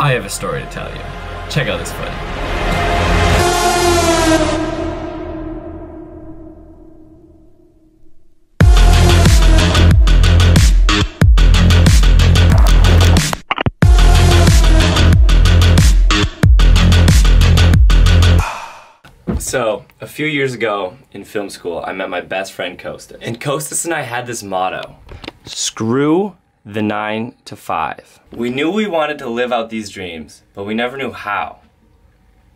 I have a story to tell you. Check out this footage. So, a few years ago in film school, I met my best friend Kostas. And Kostas and I had this motto: screw the 9 to 5. We knew we wanted to live out these dreams, but we never knew how.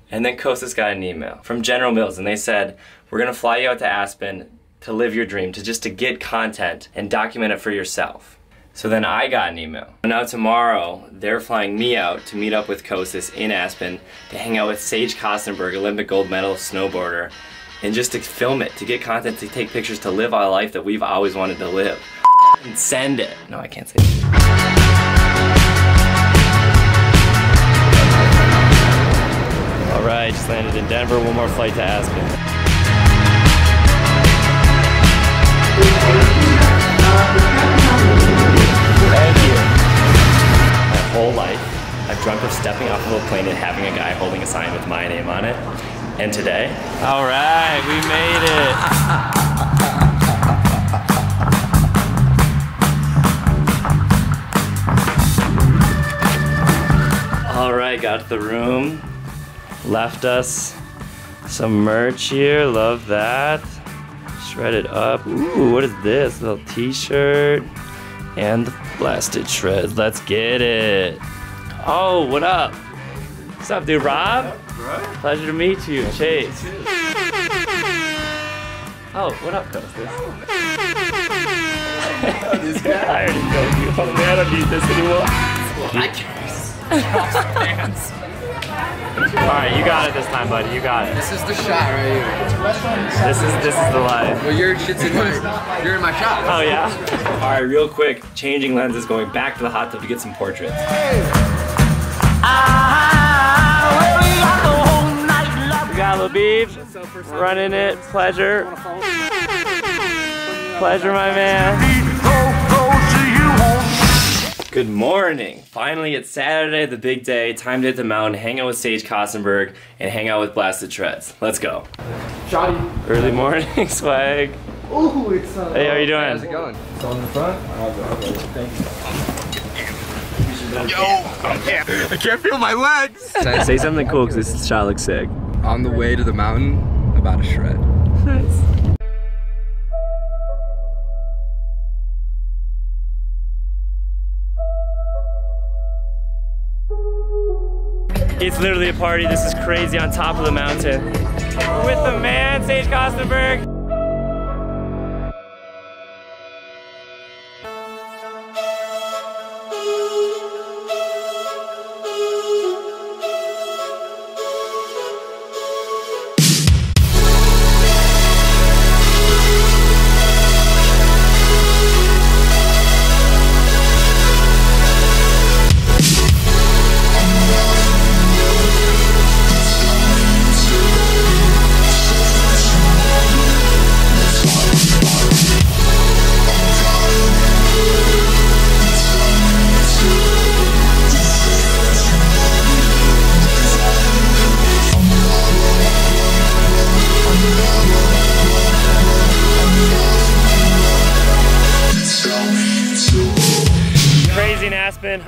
And then Kostas got an email from General Mills, and they said, we're gonna fly you out to Aspen to live your dream, to get content and document it for yourself. So then I got an email. Now tomorrow, they're flying me out to meet up with Kostas in Aspen to hang out with Sage Kostenberg, Olympic gold medalist snowboarder, and just to film it, to get content, to take pictures, to live our life that we've always wanted to live. And send it. No, I can't say it. All right, just landed in Denver. One more flight to Aspen. Thank you. My whole life, I've dreamt of stepping off of a plane and having a guy holding a sign with my name on it. And today, all right, we made it. All right, got to the room. Left us some merch here. Love that. Shredded up. Ooh, what is this? A little t-shirt. And the blasted shreds. Let's get it. Oh, what up? What's up, dude? Rob? Right. Pleasure to meet you. Chase. Oh, what up, Kostas? This guy? I already told you. Oh man, I don't need this anymore. I can't. Alright, you got it this time, buddy. You got it. This is the shot right here. This is the life. Well, you're in my shot. Oh yeah? Alright, real quick, changing lenses, going back to the hot tub to get some portraits. We got Labib running it. Pleasure. Pleasure, my man. Good morning. Finally, it's Saturday, the big day. Time to hit the mountain, hang out with Sage Kostenberg, and hang out with Blasted Shreds. Let's go. Shotty. Early morning swag. Ooh, it's Hey, how you doing? How's it going? It's on the front. Thank you. Yo! I can't feel my legs! Say something cool, because this shot looks sick. On the way to the mountain, about a shred. Nice. It's literally a party. This is crazy on top of the mountain. We're with the man, Sage Kostenberg.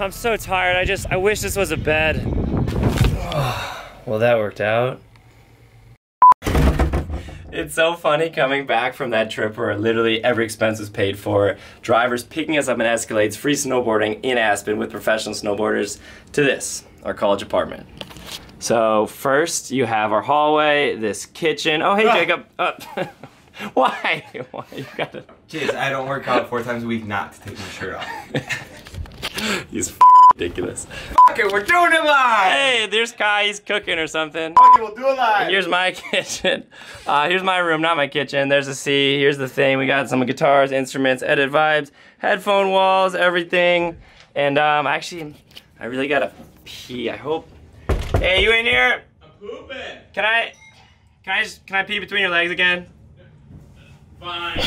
I'm so tired. I wish this was a bed. Well, that worked out. It's so funny coming back from that trip where literally every expense was paid for. Drivers picking us up in Escalades, free snowboarding in Aspen with professional snowboarders, to this, our college apartment. So first you have our hallway, this kitchen. Oh, hey, Jacob. Why? Why you gotta... Jeez, I don't work out 4 times a week not to take my shirt off. He's ridiculous. Fuck it, we're doing it live! Hey, there's Kai, he's cooking or something. Fuck it, we'll do it live! And here's my kitchen. Here's my room, not my kitchen. There's a C, here's the thing. We got some guitars, instruments, edit vibes, headphone walls, everything. And actually, I really gotta pee, I hope. Hey, you in here? I'm pooping. Can I pee between your legs again? Fine.